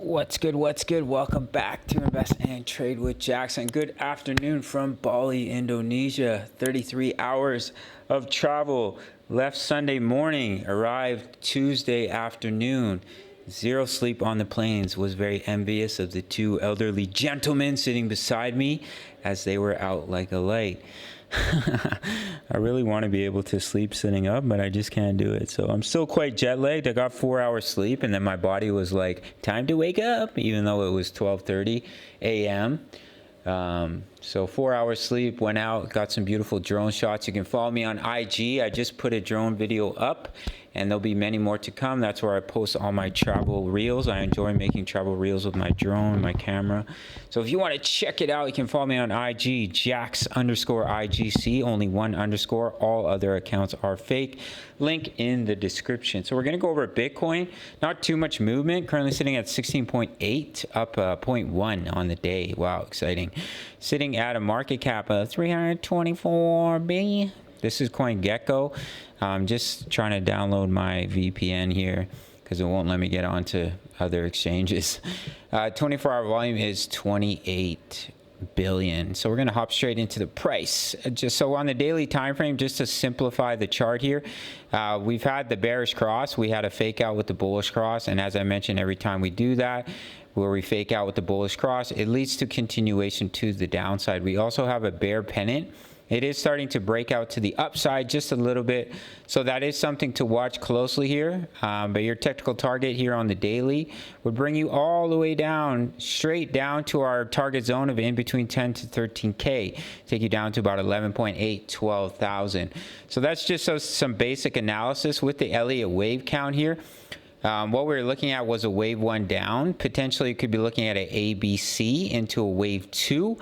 What's good? What's good? Welcome back to Invest and Trade with Jackson. Good afternoon from Bali, Indonesia. 33 hours of travel. Left Sunday morning, arrived Tuesday afternoon. Zero sleep on the planes. Was very envious of the two elderly gentlemen sitting beside me as they were out like a light. I really want to be able to sleep sitting up, but I just can't do it. So I'm still quite jet lagged. I got 4 hours sleep, and then my body was like, time to wake up, even though it was 12:30 a.m. So 4 hours sleep, went out, got some beautiful drone shots. You can follow me on IG. I just put a drone video up, and there'll be many more to come. That's where I post all my travel reels. I enjoy making travel reels with my drone, my camera. So if you want to check it out, you can follow me on IG, Jax_IGC, only one underscore. All other accounts are fake. Link in the description. So we're going to go over Bitcoin. Not too much movement. Currently sitting at 16.8, up 0.1 on the day. Wow, exciting. Sitting at a market cap of 324 billion. This is CoinGecko. I'm just trying to download my VPN here because it won't let me get onto other exchanges. 24-hour volume is 28 billion. So we're going to hop straight into the price. Just so on the daily time frame, just to simplify the chart here, we've had the bearish cross. We had a fake out with the bullish cross, and as I mentioned, every time we do that, where we fake out with the bullish cross, it leads to continuation to the downside. We also have a bear pennant. It is starting to break out to the upside just a little bit. So that is something to watch closely here. But your technical target here on the daily would bring you all the way down, straight down to our target zone of in between 10 to 13K. Take you down to about 11.8, 12,000. So that's just some basic analysis with the Elliott wave count here. What we were looking at was a wave 1 down. Potentially, you could be looking at an ABC into a wave 2.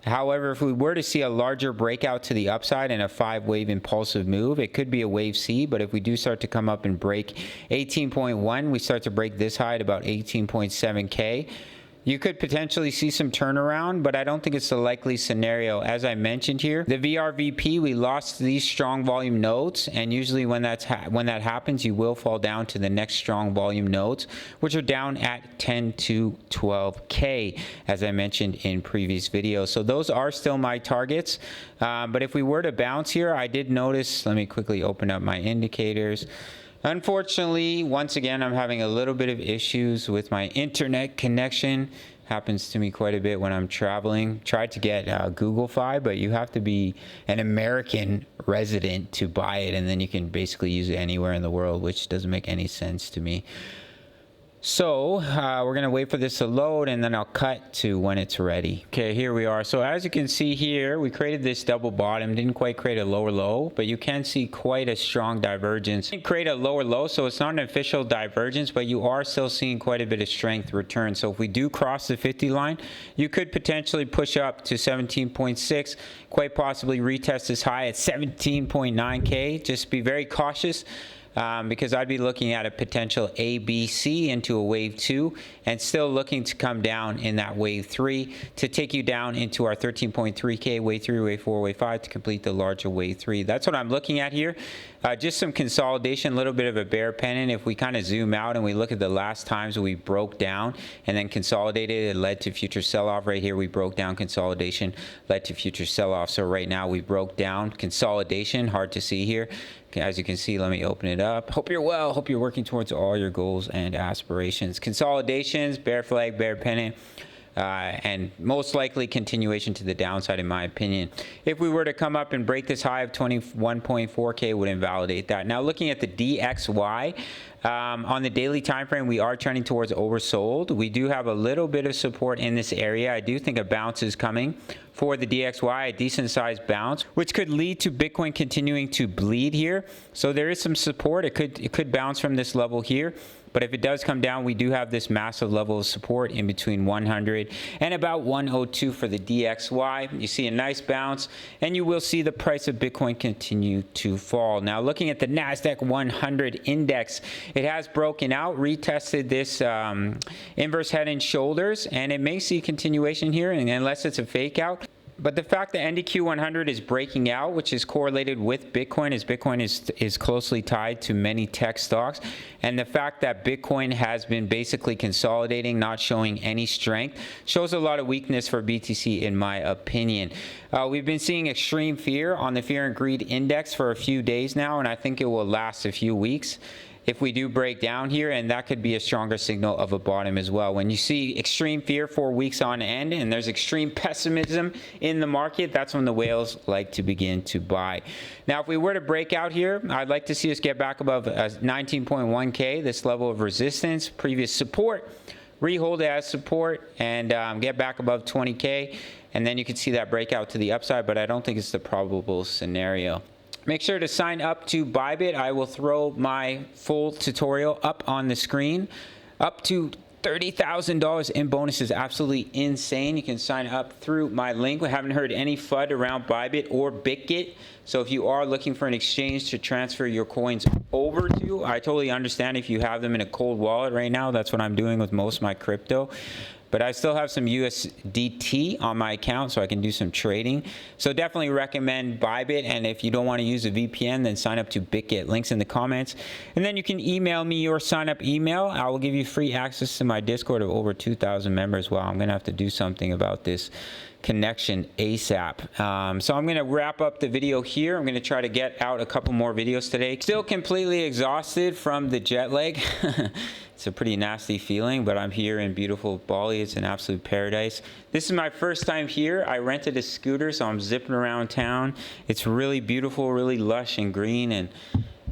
However, if we were to see a larger breakout to the upside and a 5-wave impulsive move, it could be a wave C. But if we do start to come up and break 18.1, we start to break this high at about 18.7K. You could potentially see some turnaround, but I don't think it's the likely scenario. As I mentioned here, the VRVP, we lost these strong volume nodes, and usually when that happens, you will fall down to the next strong volume nodes, which are down at 10 to 12K, as I mentioned in previous videos. So those are still my targets. But if we were to bounce here, I did notice, let me quickly open up my indicators. Unfortunately, once again, I'm having a little bit of issues with my internet connection. Happens to me quite a bit when I'm traveling. Tried to get Google Fi, but you have to be an American resident to buy it, and then you can basically use it anywhere in the world, which doesn't make any sense to me. So we're going to wait for this to load, and then I'll cut to when it's ready. Okay, here we are. So as you can see here, we created this double bottom. Didn't quite create a lower low, but you can see quite a strong divergence. Didn't create a lower low, so it's not an official divergence, but you are still seeing quite a bit of strength return. So if we do cross the 50 line, you could potentially push up to 17.6, quite possibly retest this high at 17.9K. Just be very cautious. Because I'd be looking at a potential ABC into a wave 2 and still looking to come down in that wave 3 to take you down into our 13.3K, wave 3, wave 4, wave 5 to complete the larger wave 3. That's what I'm looking at here. Just some consolidation, a little bit of a bear pennant. If we kind of zoom out and we look at the last times we broke down and then consolidated, it led to future sell-off. Right here, we broke down, consolidation led to future sell-off. So right now we broke down, consolidation, hard to see here. As you can see, let me open it up. Hope you're well. Hope you're working towards all your goals and aspirations. Consolidations, bear flag, bear pennant. And most likely continuation to the downside, in my opinion. If we were to come up and break this high of 21.4K, would invalidate that. Now looking at the DXY, on the daily time frame, we are trending towards oversold. We do have a little bit of support in this area. I do think a bounce is coming for the DXY, a decent sized bounce, which could lead to Bitcoin continuing to bleed here. So there is some support. It could bounce from this level here. But if it does come down, we do have this massive level of support in between 100 and about 102 for the DXY. You see a nice bounce, and you will see the price of Bitcoin continue to fall. Now, looking at the NASDAQ 100 index, it has broken out, retested this inverse head and shoulders, and it may see continuation here, and unless it's a fake out. But the fact that NDQ 100 is breaking out, which is correlated with Bitcoin, as Bitcoin is closely tied to many tech stocks, and the fact that Bitcoin has been basically consolidating, not showing any strength, shows a lot of weakness for BTC in my opinion. We've been seeing extreme fear on the fear and greed index for a few days now, and I think it will last a few weeks if we do break down here, and that could be a stronger signal of a bottom as well. When you see extreme fear for weeks on end and there's extreme pessimism in the market, that's when the whales like to begin to buy. Now, if we were to break out here, I'd like to see us get back above 19.1K, this level of resistance, previous support, rehold it as support, and get back above 20K, and then you can see that breakout to the upside, but I don't think it's the probable scenario. Make sure to sign up to Bybit. I will throw my full tutorial up on the screen. Up to $30,000 in bonuses. Absolutely insane. You can sign up through my link. We haven't heard any FUD around Bybit or BitGet. So if you are looking for an exchange to transfer your coins over to, I totally understand if you have them in a cold wallet right now. That's what I'm doing with most of my crypto. But I still have some USDT on my account, so I can do some trading. So definitely recommend Bybit, and if you don't want to use a VPN, then sign up to BitGet. Links in the comments. And then you can email me your sign-up email. I will give you free access to my Discord of over 2,000 members. Wow, I'm going to have to do something about this connection ASAP. So I'm going to wrap up the video here. I'm going to try to get out a couple more videos today. Still completely exhausted from the jet lag. It's a pretty nasty feeling, but I'm here in beautiful Bali. It's an absolute paradise. This is my first time here. I rented a scooter, so I'm zipping around town. It's really beautiful, really lush and green, and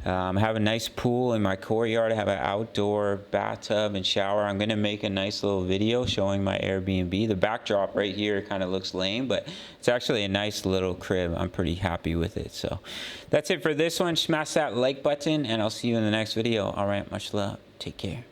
I have a nice pool in my courtyard. I have an outdoor bathtub and shower. I'm going to make a nice little video showing my Airbnb. The backdrop right here kind of looks lame, but it's actually a nice little crib. I'm pretty happy with it. So that's it for this one. Smash that like button, and I'll see you in the next video. All right, much love. Take care.